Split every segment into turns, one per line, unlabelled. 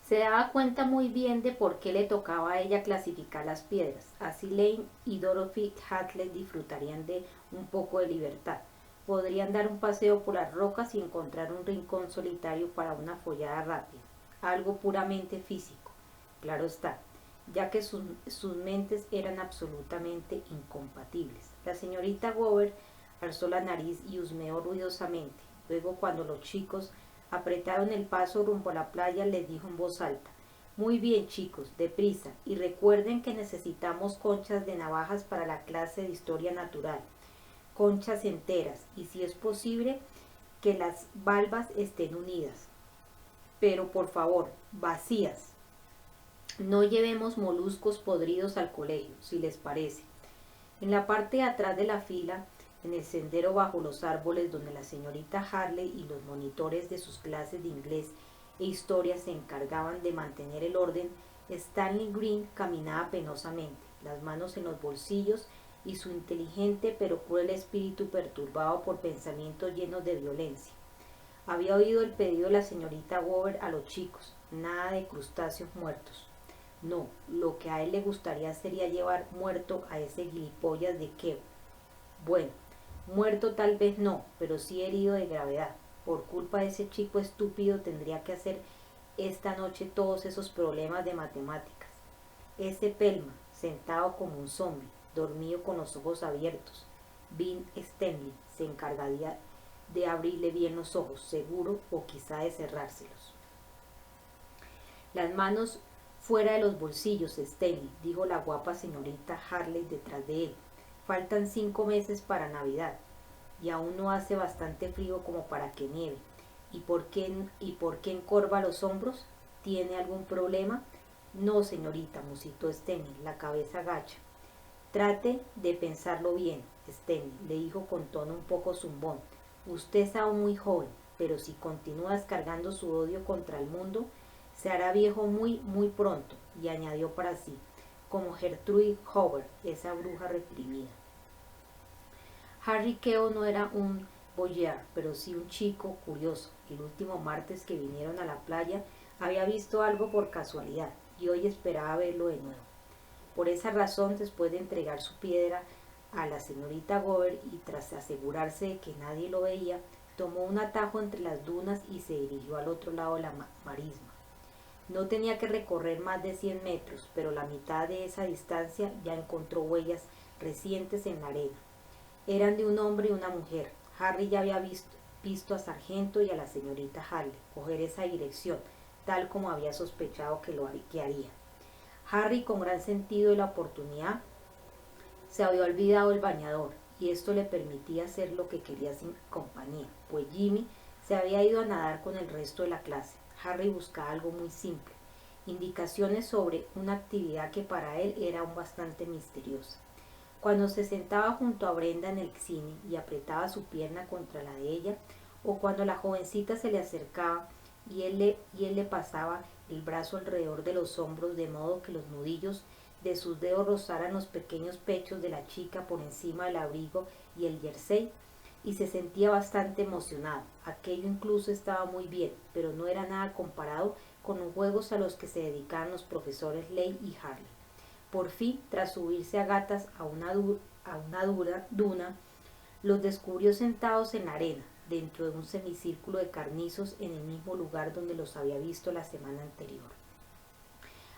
Se daba cuenta muy bien de por qué le tocaba a ella clasificar las piedras. Así Lane y Dorothy Hadley disfrutarían de un poco de libertad. Podrían dar un paseo por las rocas y encontrar un rincón solitario para una follada rápida. Algo puramente físico, claro está, ya que sus mentes eran absolutamente incompatibles. La señorita Gover alzó la nariz y husmeó ruidosamente. Luego, cuando los chicos apretaron el paso rumbo a la playa, les dijo en voz alta: Muy bien, chicos, deprisa, y recuerden que necesitamos conchas de navajas para la clase de historia natural, conchas enteras, y si es posible, que las valvas estén unidas. Pero por favor, vacías. No llevemos moluscos podridos al colegio, si les parece. En la parte de atrás de la fila, en el sendero bajo los árboles donde la señorita Harley y los monitores de sus clases de inglés e historia se encargaban de mantener el orden, Stanley Green caminaba penosamente, las manos en los bolsillos y su inteligente pero cruel espíritu perturbado por pensamientos llenos de violencia. Había oído el pedido de la señorita Gover a los chicos, nada de crustáceos muertos. No, lo que a él le gustaría sería llevar muerto a ese gilipollas de Kev. Bueno, muerto tal vez no, pero sí herido de gravedad. Por culpa de ese chico estúpido tendría que hacer esta noche todos esos problemas de matemáticas. Ese Pelma, sentado como un zombie, dormido con los ojos abiertos. Vin Stanley se encargaría de abrirle bien los ojos, seguro, o quizá de cerrárselos. Las manos fuera de los bolsillos, Stanley, dijo la guapa señorita Harley detrás de él. Faltan 5 meses para Navidad y aún no hace bastante frío como para que nieve. ¿Y por qué encorva los hombros? ¿Tiene algún problema? No, señorita, musitó Stanley, la cabeza agacha. Trate de pensarlo bien, Stanley, le dijo con tono un poco zumbón. Usted es aún muy joven, pero si continúa descargando su odio contra el mundo, se hará viejo muy, muy pronto, y añadió para sí, como Gertrude Hoover, esa bruja reprimida. Harry Keo no era un boyard, pero sí un chico curioso. El último martes que vinieron a la playa había visto algo por casualidad, y hoy esperaba verlo de nuevo. Por esa razón, después de entregar su piedra a la señorita Gover y tras asegurarse de que nadie lo veía, tomó un atajo entre las dunas y se dirigió al otro lado de la marisma. No tenía que recorrer más de 100 metros, pero la mitad de esa distancia ya encontró huellas recientes en la arena. Eran de un hombre y una mujer. Harry ya había visto a Sargento y a la señorita Harley coger esa dirección, tal como había sospechado que haría. Harry, con gran sentido de la oportunidad, se había olvidado el bañador, y esto le permitía hacer lo que quería sin compañía, pues Jimmy se había ido a nadar con el resto de la clase. Harry buscaba algo muy simple, indicaciones sobre una actividad que para él era aún bastante misteriosa. Cuando se sentaba junto a Brenda en el cine y apretaba su pierna contra la de ella, o cuando la jovencita se le acercaba y él le pasaba el brazo alrededor de los hombros de modo que los nudillos de sus dedos rozaran los pequeños pechos de la chica por encima del abrigo y el jersey, y se sentía bastante emocionado. Aquello incluso estaba muy bien, pero no era nada comparado con los juegos a los que se dedicaban los profesores Lane y Harley. Por fin, tras subirse a gatas a una dura duna, los descubrió sentados en la arena, dentro de un semicírculo de carnizos en el mismo lugar donde los había visto la semana anterior.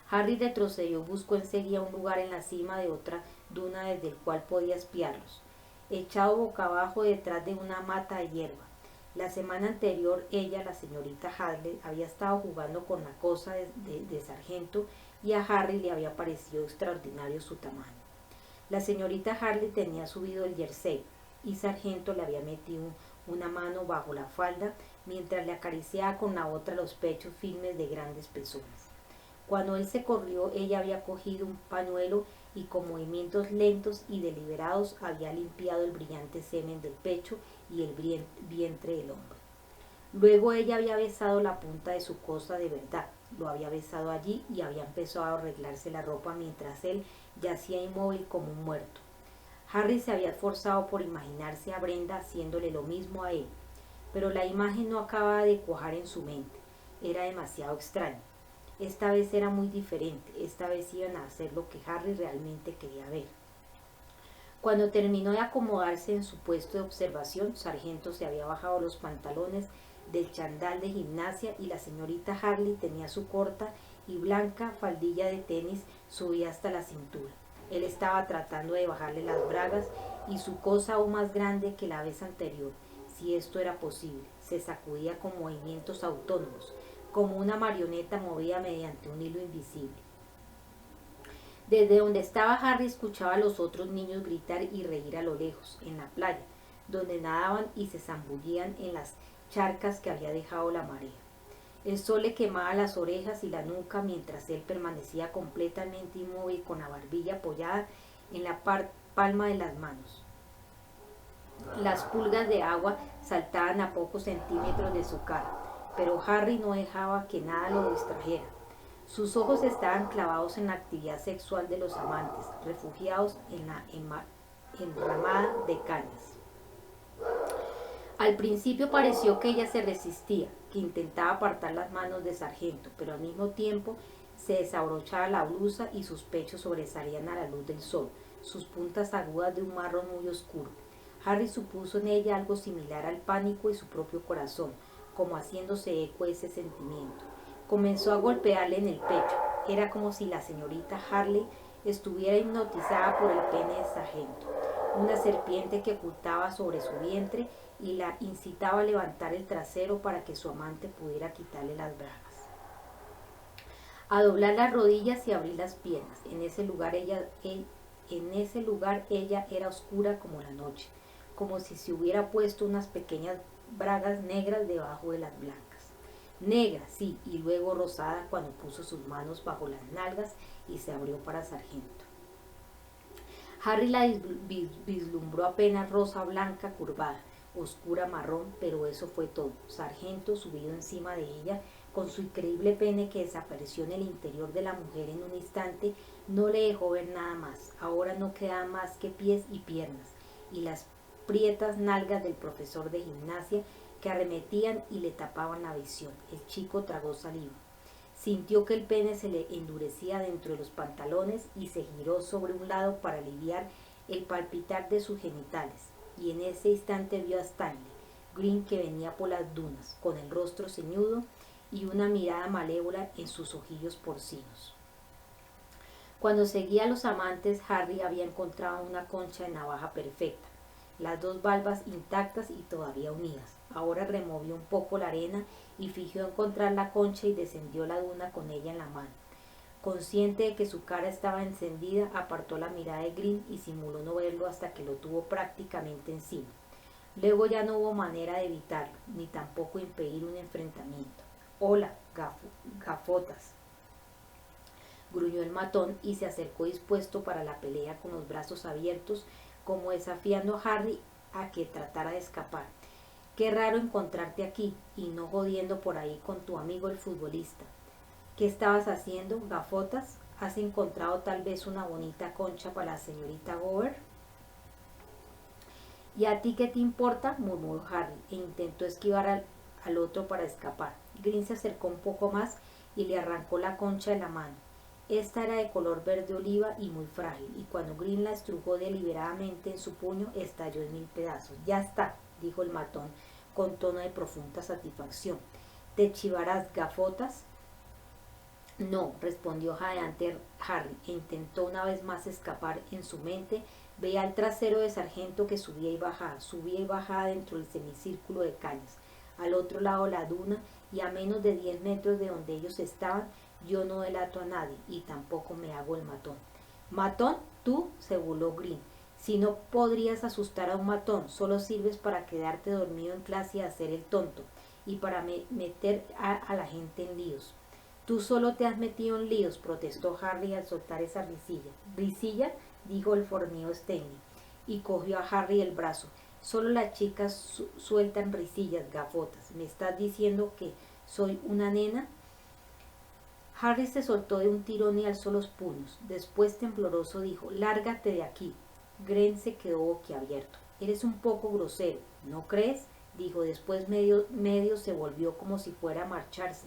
Harry retrocedió y buscó enseguida un lugar en la cima de otra duna desde el cual podía espiarlos, echado boca abajo detrás de una mata de hierba. La semana anterior ella, la señorita Hadley, había estado jugando con la cosa de Sargento y a Harry le había parecido extraordinario su tamaño. La señorita Harley tenía subido el jersey y Sargento le había metido una mano bajo la falda mientras le acariciaba con la otra los pechos firmes de grandes pezones. Cuando él se corrió, ella había cogido un pañuelo y con movimientos lentos y deliberados había limpiado el brillante semen del pecho y el vientre del hombre. Luego ella había besado la punta de su cosa de verdad, lo había besado allí y había empezado a arreglarse la ropa mientras él yacía inmóvil como un muerto. Harry se había esforzado por imaginarse a Brenda haciéndole lo mismo a él, pero la imagen no acababa de cuajar en su mente, era demasiado extraña. Esta vez era muy diferente, esta vez iban a hacer lo que Harry realmente quería ver. Cuando terminó de acomodarse en su puesto de observación, Sargento se había bajado los pantalones del chandal de gimnasia y la señorita Harley tenía su corta y blanca faldilla de tenis subida hasta la cintura. Él estaba tratando de bajarle las bragas y su cosa aún más grande que la vez anterior, si esto era posible, se sacudía con movimientos autónomos, como una marioneta movida mediante un hilo invisible. Desde donde estaba Harry escuchaba a los otros niños gritar y reír a lo lejos, en la playa, donde nadaban y se zambullían en las charcas que había dejado la marea. El sol le quemaba las orejas y la nuca mientras él permanecía completamente inmóvil con la barbilla apoyada en la palma de las manos. Las pulgas de agua saltaban a pocos centímetros de su cara, pero Harry no dejaba que nada lo distrajera. Sus ojos estaban clavados en la actividad sexual de los amantes, refugiados en la enramada de cañas. Al principio pareció que ella se resistía, que intentaba apartar las manos de Sargento, pero al mismo tiempo se desabrochaba la blusa y sus pechos sobresalían a la luz del sol, sus puntas agudas de un marrón muy oscuro. Harry supuso en ella algo similar al pánico y su propio corazón, como haciéndose eco de ese sentimiento. Comenzó a golpearle en el pecho. Era como si la señorita Harley estuviera hipnotizada por el pene de Sargento, una serpiente que ocultaba sobre su vientre y la incitaba a levantar el trasero para que su amante pudiera quitarle las bragas, a doblar las rodillas y abrir las piernas. En ese lugar ella era oscura como la noche, como si se hubiera puesto unas pequeñas bragas negras debajo de las blancas. Negra, sí, y luego rosada cuando puso sus manos bajo las nalgas y se abrió para Sargento. Harry la vislumbró apenas rosa blanca curvada, oscura marrón, pero eso fue todo. Sargento, subido encima de ella, con su increíble pene que desapareció en el interior de la mujer en un instante, no le dejó ver nada más. Ahora no quedaban más que pies y piernas, y las prietas nalgas del profesor de gimnasia que arremetían y le tapaban la visión. El chico tragó saliva. Sintió que el pene se le endurecía dentro de los pantalones y se giró sobre un lado para aliviar el palpitar de sus genitales. Y en ese instante vio a Stanley Green, que venía por las dunas, con el rostro ceñudo y una mirada malévola en sus ojillos porcinos. Cuando seguía a los amantes, Harry había encontrado una concha de navaja perfecta, las dos valvas intactas y todavía unidas. Ahora removió un poco la arena y fingió encontrar la concha y descendió la duna con ella en la mano. Consciente de que su cara estaba encendida, apartó la mirada de Green y simuló no verlo hasta que lo tuvo prácticamente encima. Luego ya no hubo manera de evitarlo, ni tampoco impedir un enfrentamiento. «Hola, gafotas», gruñó el matón y se acercó dispuesto para la pelea con los brazos abiertos, como desafiando a Harry a que tratara de escapar. «Qué raro encontrarte aquí, y no jodiendo por ahí con tu amigo el futbolista. ¿Qué estabas haciendo, gafotas? ¿Has encontrado tal vez una bonita concha para la señorita Gower?» «¿Y a ti qué te importa?», murmuró Harry, e intentó esquivar al otro para escapar. Green se acercó un poco más y le arrancó la concha de la mano. Esta era de color verde oliva y muy frágil, y cuando Green la estrujó deliberadamente en su puño, estalló en 1000 pedazos. «Ya está», dijo el matón con tono de profunda satisfacción. «¿Te chivarás, gafotas?» «No», respondió jadeante Harry, e intentó una vez más escapar. En su mente veía el trasero de Sargento que subía y bajaba dentro del semicírculo de cañas, al otro lado la duna, y a menos de 10 metros de donde ellos estaban. «Yo no delato a nadie, y tampoco me hago el matón». «¿Matón? ¿Tú?», se burló Green. «Si no podrías asustar a un matón, solo sirves para quedarte dormido en clase y hacer el tonto, y para meter a la gente en líos». «Tú solo te has metido en líos», protestó Harry al soltar esa risilla. «¿Risilla?», dijo el fornido Stanley, y cogió a Harry el brazo. «Solo las chicas sueltan risillas, gafotas. ¿Me estás diciendo que soy una nena?». Harry se soltó de un tirón y alzó los puños. Después, tembloroso, dijo: «Lárgate de aquí». Green se quedó boquiabierto. «Eres un poco grosero, ¿no crees?», dijo. Después medio se volvió como si fuera a marcharse.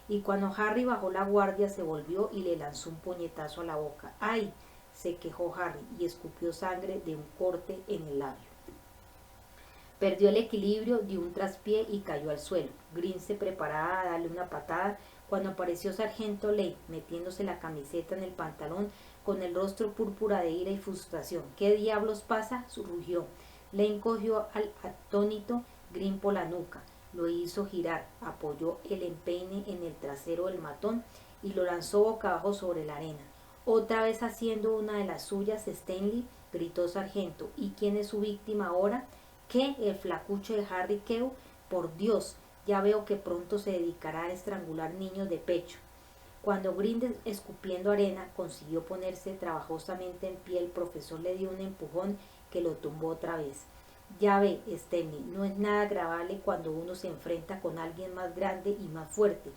y cuando Harry bajó la guardia se volvió y le lanzó un puñetazo a la boca. ¡Ay!, se quejó Harry y escupió sangre de un corte en el labio. Perdió el equilibrio, dio un traspié y cayó al suelo. Green se preparaba a darle una patada cuando apareció Sargento Lane, metiéndose la camiseta en el pantalón con el rostro púrpura de ira y frustración. ¿Qué diablos pasa?, rugió. Lane cogió al atónito Green por la nuca, lo hizo girar, apoyó el empeine en el trasero del matón y lo lanzó boca abajo sobre la arena. Otra vez haciendo una de las suyas, Stanley, gritó Sargento. ¿Y quién es su víctima ahora? ¿Qué? ¿El flacucho de Harry Kew? Por Dios, ya veo que pronto se dedicará a estrangular niños de pecho. Cuando Green, escupiendo arena, consiguió ponerse trabajosamente en pie, el profesor le dio un empujón que lo tumbó otra vez. Ya ve, Stanley, no es nada agradable cuando uno se enfrenta con alguien más grande y más fuerte.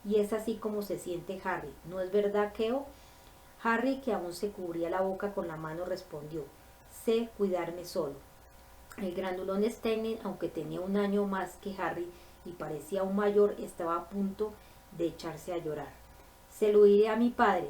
Y es así como se siente Harry, ¿no es verdad, Kew? Harry, que aún se cubría la boca con la mano, respondió: sé cuidarme solo. El grandulón Stanley, aunque tenía un año más que Harry y parecía aún mayor, estaba a punto de echarse a llorar. Se lo diré a mi padre,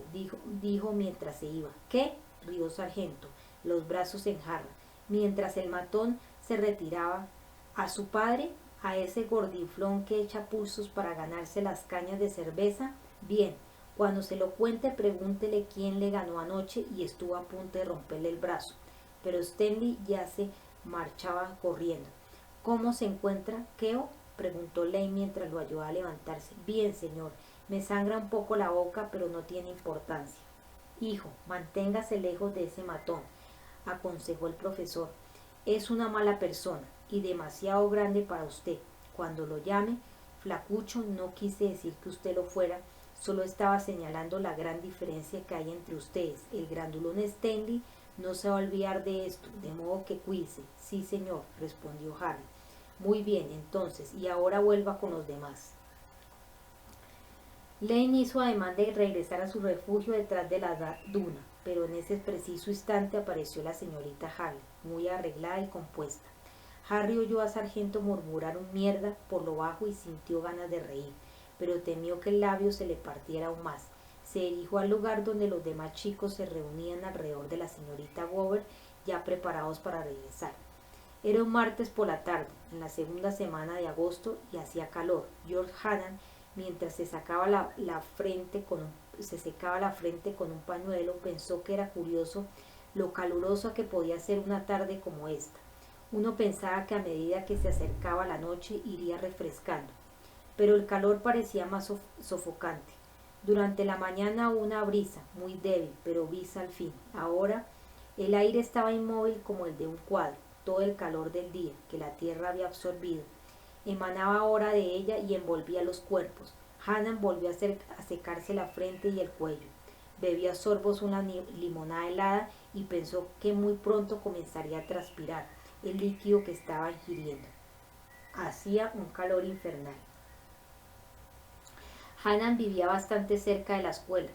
dijo mientras se iba. ¿Qué? Rió Sargento, los brazos en jarra, mientras el matón se retiraba. ¿A su padre? ¿A ese gordinflón que echa pulsos para ganarse las cañas de cerveza? Bien, cuando se lo cuente, pregúntele quién le ganó anoche y estuvo a punto de romperle el brazo. Pero Stanley ya se marchaba corriendo. ¿Cómo se encuentra, Kew?, preguntó Lane mientras lo ayudaba a levantarse. Bien, señor. Me sangra un poco la boca, pero no tiene importancia. Hijo, manténgase lejos de ese matón, aconsejó el profesor. Es una mala persona y demasiado grande para usted. Cuando lo llame flacucho, no quise decir que usted lo fuera, solo estaba señalando la gran diferencia que hay entre ustedes. El grandulón Stanley no se va a olvidar de esto, de modo que cuídese. Sí, señor, respondió Harry. Muy bien, entonces, y ahora vuelva con los demás. Lane hizo ademán de regresar a su refugio detrás de la duna, pero en ese preciso instante apareció la señorita Harley, muy arreglada y compuesta. Harry oyó a Sargento murmurar un mierda por lo bajo y sintió ganas de reír, pero temió que el labio se le partiera aún más. Se dirigió al lugar donde los demás chicos se reunían alrededor de la señorita Gower, ya preparados para regresar. Era un martes por la tarde, en la segunda semana de agosto, y hacía calor. George Hanan, mientras se secaba la frente con un pañuelo, pensó que era curioso lo calurosa que podía ser una tarde como esta. Uno pensaba que a medida que se acercaba la noche iría refrescando, pero el calor parecía más sofocante. Durante la mañana hubo una brisa, muy débil, pero visa al fin. Ahora el aire estaba inmóvil como el de un cuadro. Todo el calor del día, que la tierra había absorbido, emanaba ahora de ella y envolvía los cuerpos. Hanan volvió a secarse la frente y el cuello. Bebió a sorbos una limonada helada y pensó que muy pronto comenzaría a transpirar el líquido que estaba ingiriendo. Hacía un calor infernal. Hanan vivía bastante cerca de la escuela,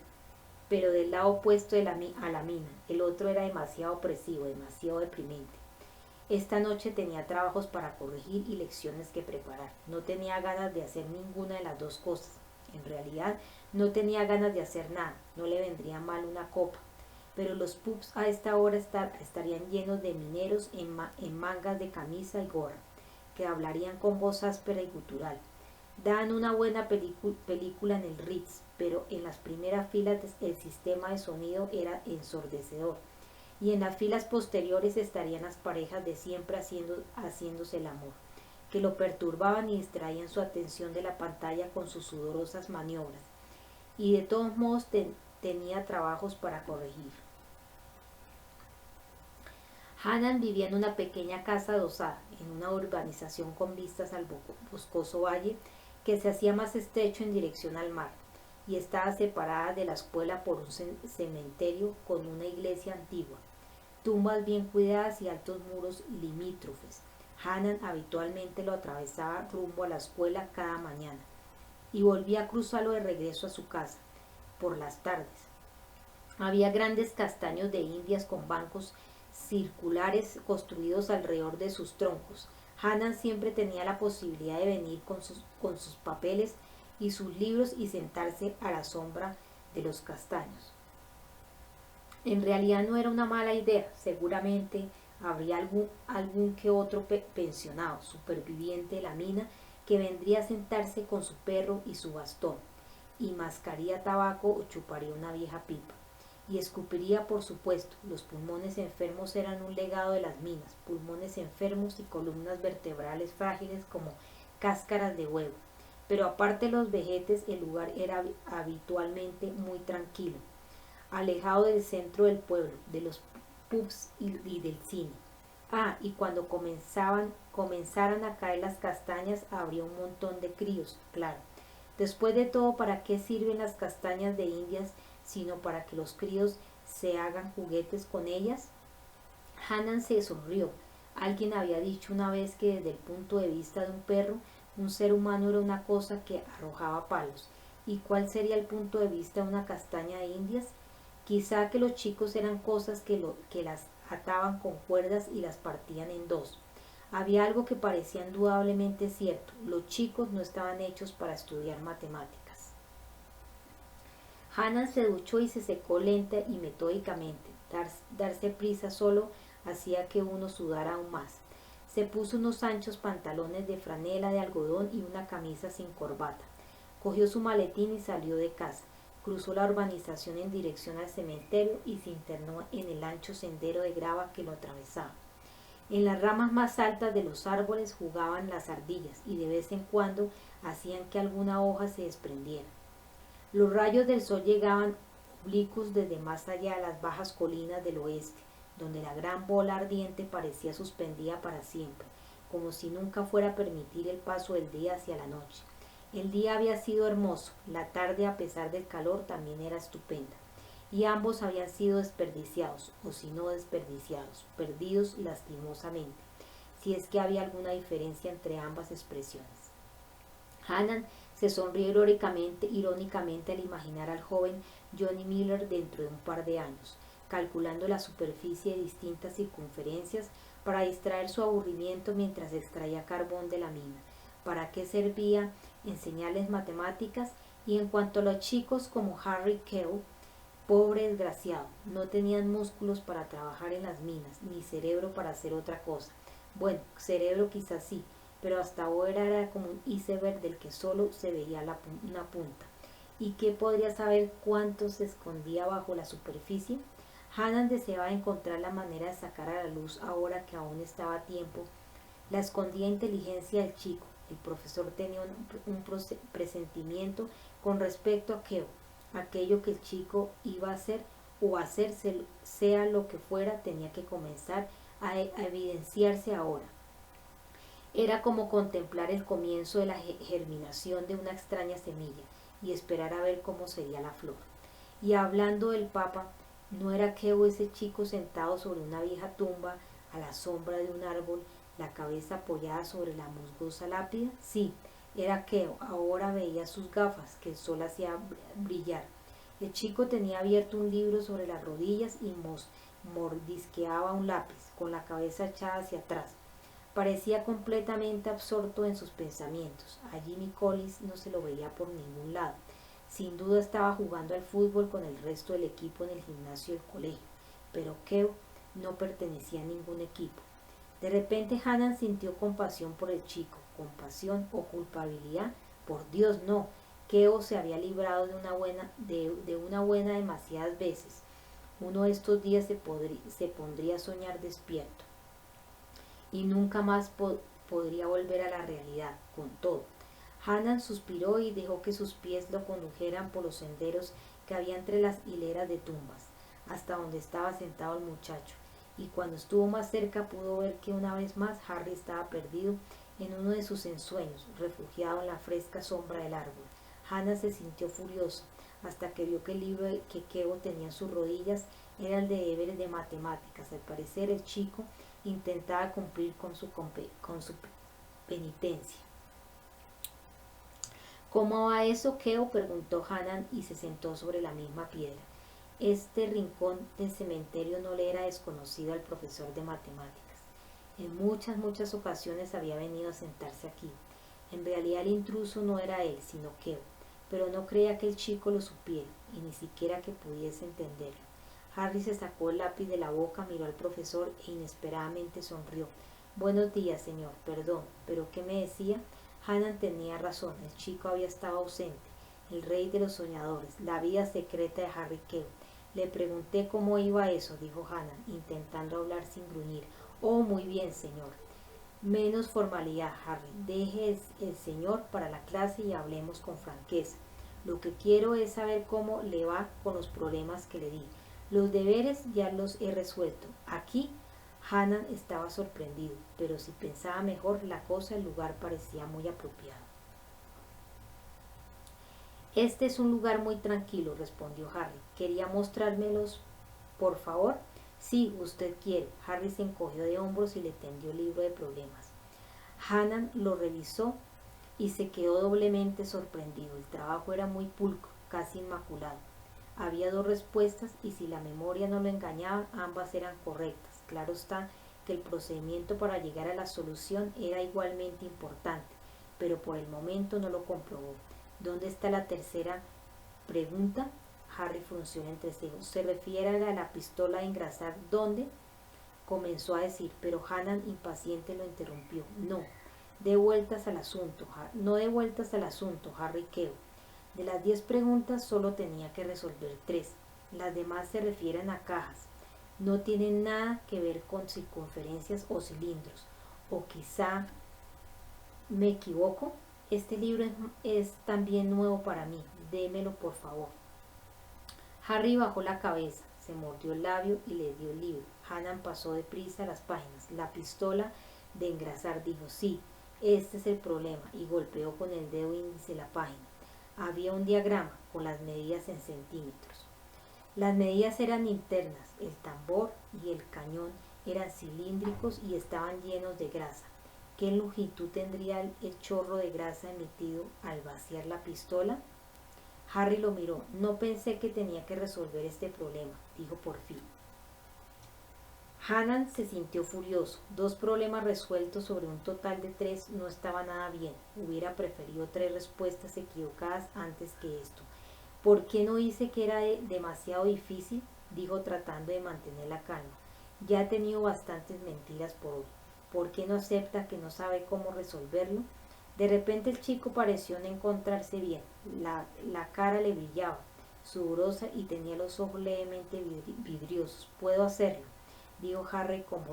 pero del lado opuesto a la mina. El otro era demasiado opresivo, demasiado deprimente. Esta noche tenía trabajos para corregir y lecciones que preparar. No tenía ganas de hacer ninguna de las dos cosas. En realidad, no tenía ganas de hacer nada. No le vendría mal una copa. Pero los pubs a esta hora estarían llenos de mineros en mangas de camisa y gorra, que hablarían con voz áspera y gutural. Daban una buena película en el Ritz, pero en las primeras filas el sistema de sonido era ensordecedor. Y en las filas posteriores estarían las parejas de siempre haciéndose el amor, que lo perturbaban y distraían su atención de la pantalla con sus sudorosas maniobras. Y de todos modos tenía trabajos para corregir. Hanan vivía en una pequeña casa adosada, en una urbanización con vistas al boscoso valle que se hacía más estrecho en dirección al mar, y estaba separada de la escuela por un cementerio con una iglesia antigua, tumbas bien cuidadas y altos muros limítrofes. Hanan habitualmente lo atravesaba rumbo a la escuela cada mañana y volvía a cruzarlo de regreso a su casa por las tardes. Había grandes castaños de indias con bancos circulares construidos alrededor de sus troncos. Hanan siempre tenía la posibilidad de venir con sus papeles y sus libros y sentarse a la sombra de los castaños. En realidad no era una mala idea, seguramente habría algún que otro pensionado, superviviente de la mina, que vendría a sentarse con su perro y su bastón, y mascaría tabaco o chuparía una vieja pipa. Y escupiría, por supuesto. Los pulmones enfermos eran un legado de las minas, pulmones enfermos y columnas vertebrales frágiles como cáscaras de huevo. Pero aparte de los vejetes, el lugar era habitualmente muy tranquilo, alejado del centro del pueblo, de los pubs y del cine. Y cuando comenzaran a caer las castañas, habría un montón de críos, claro. Después de todo, ¿para qué sirven las castañas de Indias sino para que los críos se hagan juguetes con ellas? Hanan se sonrió. Alguien había dicho una vez que desde el punto de vista de un perro, un ser humano era una cosa que arrojaba palos. ¿Y cuál sería el punto de vista de una castaña de Indias? Quizá que los chicos eran cosas que las ataban con cuerdas y las partían en dos. Había algo que parecía indudablemente cierto: los chicos no estaban hechos para estudiar matemáticas. Hanan se duchó y se secó lenta y metódicamente. Darse prisa solo hacía que uno sudara aún más. Se puso unos anchos pantalones de franela de algodón y una camisa sin corbata. Cogió su maletín y salió de casa. Cruzó la urbanización en dirección al cementerio y se internó en el ancho sendero de grava que lo atravesaba. En las ramas más altas de los árboles jugaban las ardillas y de vez en cuando hacían que alguna hoja se desprendiera. Los rayos del sol llegaban oblicuos desde más allá de las bajas colinas del oeste, donde la gran bola ardiente parecía suspendida para siempre, como si nunca fuera a permitir el paso del día hacia la noche. El día había sido hermoso, la tarde, a pesar del calor, también era estupenda, y ambos habían sido desperdiciados, o si no desperdiciados, perdidos lastimosamente, si es que había alguna diferencia entre ambas expresiones. Hanan se sonrió irónicamente al imaginar al joven Johnny Miller dentro de un par de años, calculando la superficie de distintas circunferencias para distraer su aburrimiento mientras extraía carbón de la mina. ¿Para qué servía enseñarles matemáticas? Y en cuanto a los chicos como Harry Kew, pobre desgraciado, no tenían músculos para trabajar en las minas, ni cerebro para hacer otra cosa. Bueno, cerebro quizás sí, pero hasta ahora era como un iceberg del que solo se veía una punta. ¿Y qué podría saber cuánto se escondía bajo la superficie? Hanan deseaba encontrar la manera de sacar a la luz, ahora que aún estaba a tiempo, la escondida inteligencia del chico. El profesor tenía un presentimiento con respecto a aquello que el chico iba a hacer o hacerse, sea lo que fuera, tenía que comenzar a evidenciarse ahora. Era como contemplar el comienzo de la germinación de una extraña semilla y esperar a ver cómo sería la flor. Y hablando del Papa, ¿no era Kew ese chico sentado sobre una vieja tumba a la sombra de un árbol, la cabeza apoyada sobre la musgosa lápida? Sí, era Kew. Ahora veía sus gafas que el sol hacía brillar. El chico tenía abierto un libro sobre las rodillas y mordisqueaba un lápiz, con la cabeza echada hacia atrás. Parecía completamente absorto en sus pensamientos. A Jimmy Collins no se lo veía por ningún lado. Sin duda estaba jugando al fútbol con el resto del equipo en el gimnasio del colegio, pero Kew no pertenecía a ningún equipo. De repente Hanan sintió compasión por el chico. ¿Compasión o culpabilidad? Por Dios, no. Kew se había librado de una buena demasiadas veces. Uno de estos días se pondría a soñar despierto y nunca más podría volver a la realidad. Con todo, Hanan suspiró y dejó que sus pies lo condujeran por los senderos que había entre las hileras de tumbas, hasta donde estaba sentado el muchacho, y cuando estuvo más cerca pudo ver que una vez más Harry estaba perdido en uno de sus ensueños, refugiado en la fresca sombra del árbol. Hanan se sintió furioso, hasta que vio que el libro que Kew tenía en sus rodillas era el de deberes de matemáticas. Al parecer el chico intentaba cumplir con su penitencia. ¿Cómo va eso, Kew?, preguntó Hanan y se sentó sobre la misma piedra. Este rincón del cementerio no le era desconocido al profesor de matemáticas. En muchas ocasiones había venido a sentarse aquí. En realidad el intruso no era él, sino Kew. pero no creía que el chico lo supiera, y ni siquiera que pudiese entenderlo. Harry se sacó el lápiz de la boca, miró al profesor e inesperadamente sonrió. Buenos días, señor, perdón, pero ¿qué me decía? Hannah tenía razón, el chico había estado ausente, el rey de los soñadores, la vida secreta de Harry Quebe. Le pregunté cómo iba eso, dijo Hannah, intentando hablar sin gruñir. Oh, muy bien, señor. Menos formalidad, Harry. Deje el señor para la clase y hablemos con franqueza. Lo que quiero es saber cómo le va con los problemas que le di. Los deberes ya los he resuelto. Aquí Hannah estaba sorprendido, pero si pensaba mejor la cosa, el lugar parecía muy apropiado. Este es un lugar muy tranquilo, respondió Harry. ¿Quería mostrármelos, por favor? Sí, usted quiere. Harry se encogió de hombros y le tendió el libro de problemas. Hannah lo revisó y se quedó doblemente sorprendido. El trabajo era muy pulcro, casi inmaculado. Había 2 respuestas y si la memoria no lo engañaba, ambas eran correctas. Claro está que el procedimiento para llegar a la solución era igualmente importante, pero por el momento no lo comprobó. ¿Dónde está la tercera pregunta? Harry frunció el entrecejo. ¿Se refiere a la pistola de engrasar? ¿Dónde? Comenzó a decir, pero Hannah impaciente lo interrumpió. No, dé vueltas al asunto, no dé vueltas al asunto, Harry Quebe. De las 10 preguntas solo tenía que resolver 3. Las demás se refieren a cajas. No tienen nada que ver con circunferencias o cilindros. O quizá me equivoco. Este libro es también nuevo para mí. Démelo, por favor. Harry bajó la cabeza, se mordió el labio y le dio el libro. Hannah pasó deprisa las páginas. La pistola de engrasar, dijo. Sí, este es el problema, y golpeó con el dedo índice la página. Había un diagrama con las medidas en centímetros. Las medidas eran internas, el tambor y el cañón eran cilíndricos y estaban llenos de grasa. ¿Qué longitud tendría el chorro de grasa emitido al vaciar la pistola? Harry lo miró. No pensé que tenía que resolver este problema, dijo por fin. Hannah se sintió furioso. 2 problemas resueltos sobre un total de 3 no estaba nada bien. Hubiera preferido 3 respuestas equivocadas antes que esto. ¿Por qué no hice que era demasiado difícil? Dijo tratando de mantener la calma. Ya ha tenido bastantes mentiras por hoy. ¿Por qué no acepta que no sabe cómo resolverlo? De repente el chico pareció no encontrarse bien. La cara le brillaba, sudorosa, y tenía los ojos levemente vidriosos. Puedo hacerlo, dijo Harry con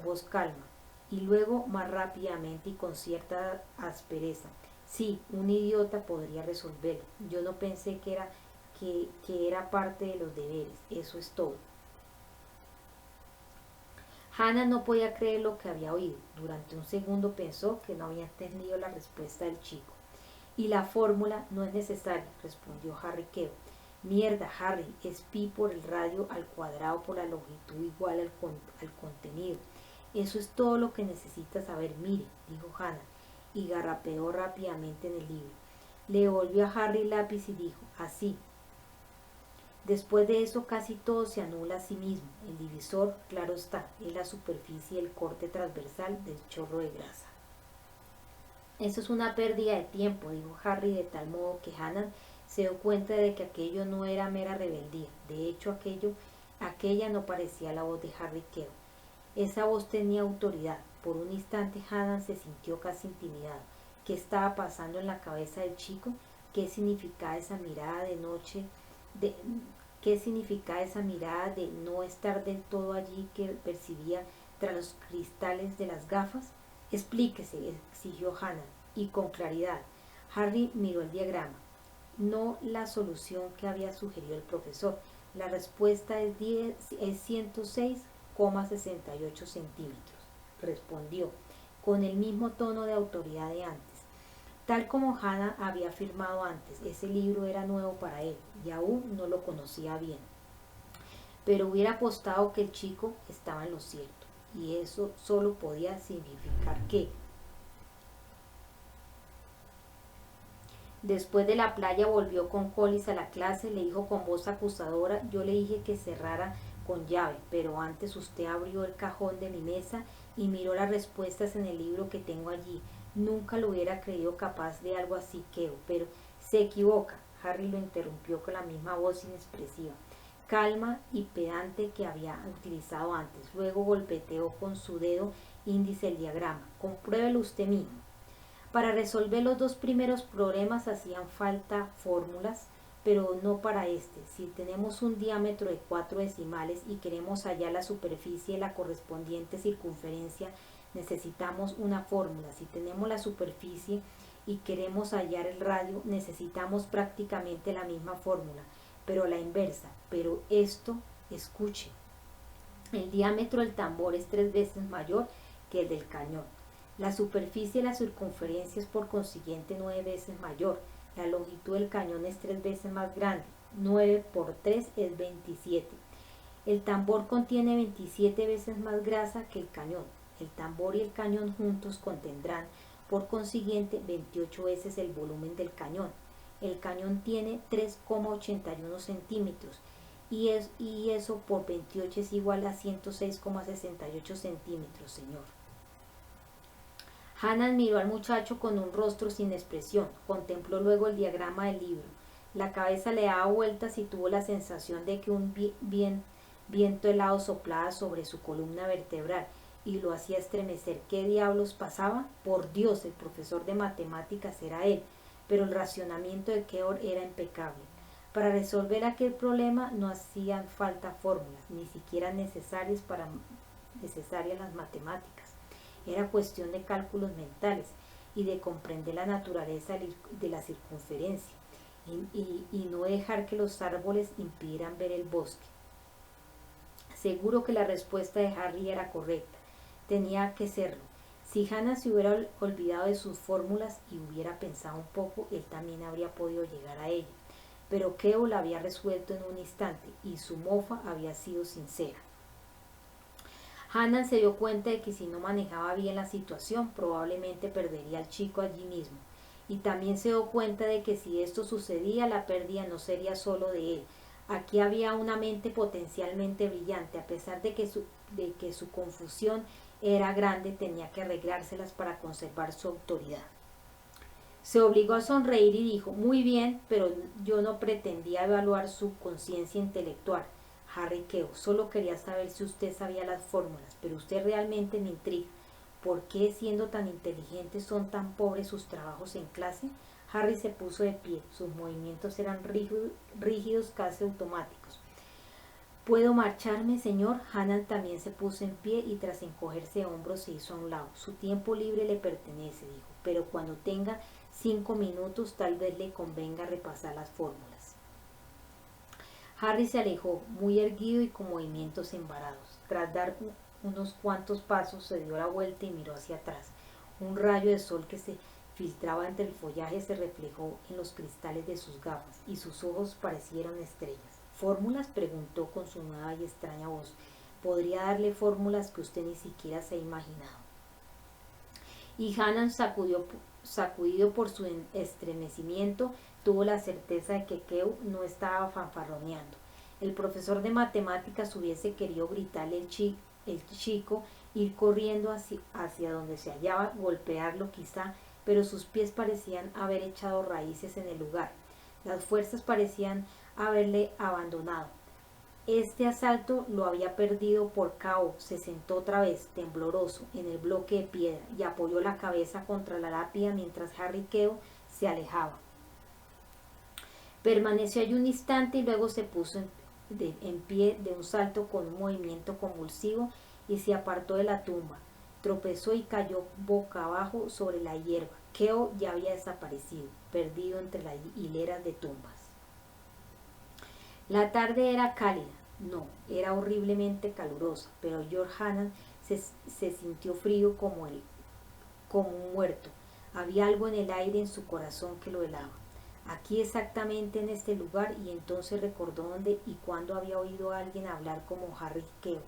voz calma, y luego más rápidamente y con cierta aspereza. Sí, un idiota podría resolverlo. Yo no pensé que era parte de los deberes. Eso es todo. Hannah no podía creer lo que había oído. Durante un segundo pensó que no había entendido la respuesta del chico. Y la fórmula no es necesaria, respondió Harry Quebe. Mierda, Harry, es pi por el radio al cuadrado por la longitud igual al contenido. Eso es todo lo que necesita saber. Mire, dijo Hannah, y garrapeó rápidamente en el libro. Le devolvió a Harry el lápiz y dijo, así. Después de eso casi todo se anula a sí mismo. El divisor, claro está, es la superficie del corte transversal del chorro de grasa. Eso es una pérdida de tiempo, dijo Harry, de tal modo que Hannah se dio cuenta de que aquello no era mera rebeldía. De hecho, aquella no parecía la voz de Harry Quebe. Esa voz tenía autoridad. Por un instante Hannah se sintió casi intimidada. ¿Qué estaba pasando en la cabeza del chico? ¿Qué significaba esa mirada ¿Qué significaba esa mirada de no estar del todo allí que percibía tras los cristales de las gafas? Explíquese, exigió Hannah, y con claridad. Harry miró el diagrama, no la solución que había sugerido el profesor. La respuesta es 106,68 centímetros, respondió, con el mismo tono de autoridad de antes. Tal como Hannah había afirmado antes, ese libro era nuevo para él y aún no lo conocía bien. Pero hubiera apostado que el chico estaba en lo cierto, y eso solo podía significar que, después de la playa, volvió con Collis a la clase. Le dijo con voz acusadora, yo le dije que cerrara con llave, pero antes usted abrió el cajón de mi mesa y miró las respuestas en el libro que tengo allí. Nunca lo hubiera creído capaz de algo así, Quebe, pero Se equivoca. Harry lo interrumpió con la misma voz inexpresiva, calma y pedante que había utilizado antes. Luego golpeteó con su dedo índice el diagrama. Compruébelo usted mismo. Para resolver los dos primeros problemas hacían falta fórmulas, pero no para este. Si tenemos un diámetro de 4 decimales y queremos hallar la superficie de la correspondiente circunferencia, necesitamos una fórmula. Si tenemos la superficie y queremos hallar el radio, necesitamos prácticamente la misma fórmula, pero a la inversa. Pero esto, escuche, el diámetro del tambor es 3 veces mayor que el del cañón. La superficie de la circunferencia es por consiguiente 9 veces mayor. La longitud del cañón es 3 veces más grande. 9 por 3 es 27. El tambor contiene 27 veces más grasa que el cañón. El tambor y el cañón juntos contendrán, por consiguiente, 28 veces el volumen del cañón. El cañón tiene 3,81 centímetros y eso por 28 es igual a 106,68 centímetros, señor. Hannah miró al muchacho con un rostro sin expresión. Contempló luego el diagrama del libro. La cabeza le daba vueltas y tuvo la sensación de que un viento helado soplaba sobre su columna vertebral y lo hacía estremecer. ¿Qué diablos pasaba? Por Dios, el profesor de matemáticas era él, pero el racionamiento de Keor era impecable. Para resolver aquel problema no hacían falta fórmulas, ni siquiera necesarias las matemáticas. Era cuestión de cálculos mentales y de comprender la naturaleza de la circunferencia y no dejar que los árboles impidieran ver el bosque. Seguro que la respuesta de Harry era correcta. Tenía que serlo. Si Hannah se hubiera olvidado de sus fórmulas y hubiera pensado un poco, él también habría podido llegar a ella. Pero Kew la había resuelto en un instante y su mofa había sido sincera. Hannah se dio cuenta de que si no manejaba bien la situación, probablemente perdería al chico allí mismo. Y también se dio cuenta de que si esto sucedía, la pérdida no sería solo de él. Aquí había una mente potencialmente brillante. A pesar de que su confusión era grande, tenía que arreglárselas para conservar su autoridad. Se obligó a sonreír y dijo: muy bien, pero yo no pretendía evaluar su conciencia intelectual. Harry Kew, solo quería saber si usted sabía las fórmulas, pero usted realmente me intriga. ¿Por qué, siendo tan inteligentes, son tan pobres sus trabajos en clase? Harry se puso de pie. Sus movimientos eran rígidos, casi automáticos. ¿Puedo marcharme, señor? Hannah también se puso en pie y tras encogerse de hombros se hizo a un lado. Su tiempo libre le pertenece, dijo, pero cuando tenga 5 minutos tal vez le convenga repasar las fórmulas. Harry se alejó, muy erguido y con movimientos embarados. Tras dar unos cuantos pasos se dio la vuelta y miró hacia atrás. Un rayo de sol que se filtraba entre el follaje se reflejó en los cristales de sus gafas y sus ojos parecieron estrellas. ¿Fórmulas?, preguntó con su nueva y extraña voz. Podría darle fórmulas que usted ni siquiera se ha imaginado. Y Hannah, sacudido por su estremecimiento, tuvo la certeza de que Kew no estaba fanfarroneando. El profesor de matemáticas hubiese querido gritarle el chico, ir corriendo hacia donde se hallaba, golpearlo quizá, pero sus pies parecían haber echado raíces en el lugar. Las fuerzas parecían haberle abandonado. Este asalto lo había perdido por KO. Se sentó otra vez, tembloroso, en el bloque de piedra y apoyó la cabeza contra la lápida mientras Harry Kew se alejaba. Permaneció allí un instante y luego se puso en pie de un salto con un movimiento convulsivo y se apartó de la tumba. Tropezó y cayó boca abajo sobre la hierba. Kew ya había desaparecido, perdido entre las hileras de tumbas. La tarde era cálida, no, era horriblemente calurosa, pero George Hannah se sintió frío como un muerto. Había algo en el aire, en su corazón, que lo helaba. Aquí exactamente en este lugar, y entonces recordó dónde y cuándo había oído a alguien hablar como Harry Kew,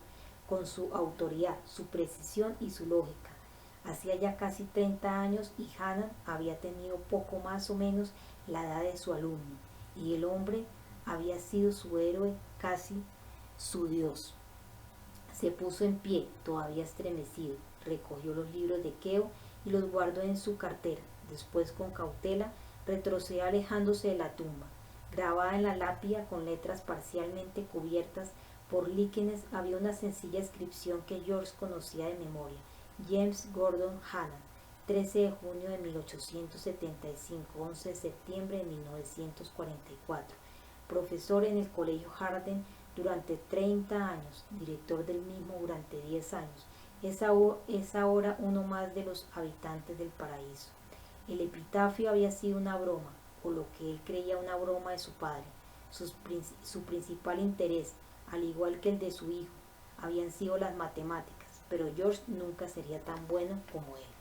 con su autoridad, su precisión y su lógica. Hacía ya casi 30 años y Hannah había tenido poco más o menos la edad de su alumno, y el hombre había sido su héroe, casi su dios. Se puso en pie, todavía estremecido, recogió los libros de Kew y los guardó en su cartera. Después, con cautela, Retrocedió alejándose de la tumba. Grabada en la lápida con letras parcialmente cubiertas por líquenes había una sencilla inscripción que George conocía de memoria: James Gordon Hannah, 13 de junio de 1875, 11 de septiembre de 1944, profesor en el Colegio Harden durante 30 años, director del mismo durante 10 años. Es ahora uno más de los habitantes del paraíso. El epitafio había sido una broma, o lo que él creía una broma de su padre. Su principal interés, al igual que el de su hijo, habían sido las matemáticas, pero George nunca sería tan bueno como él.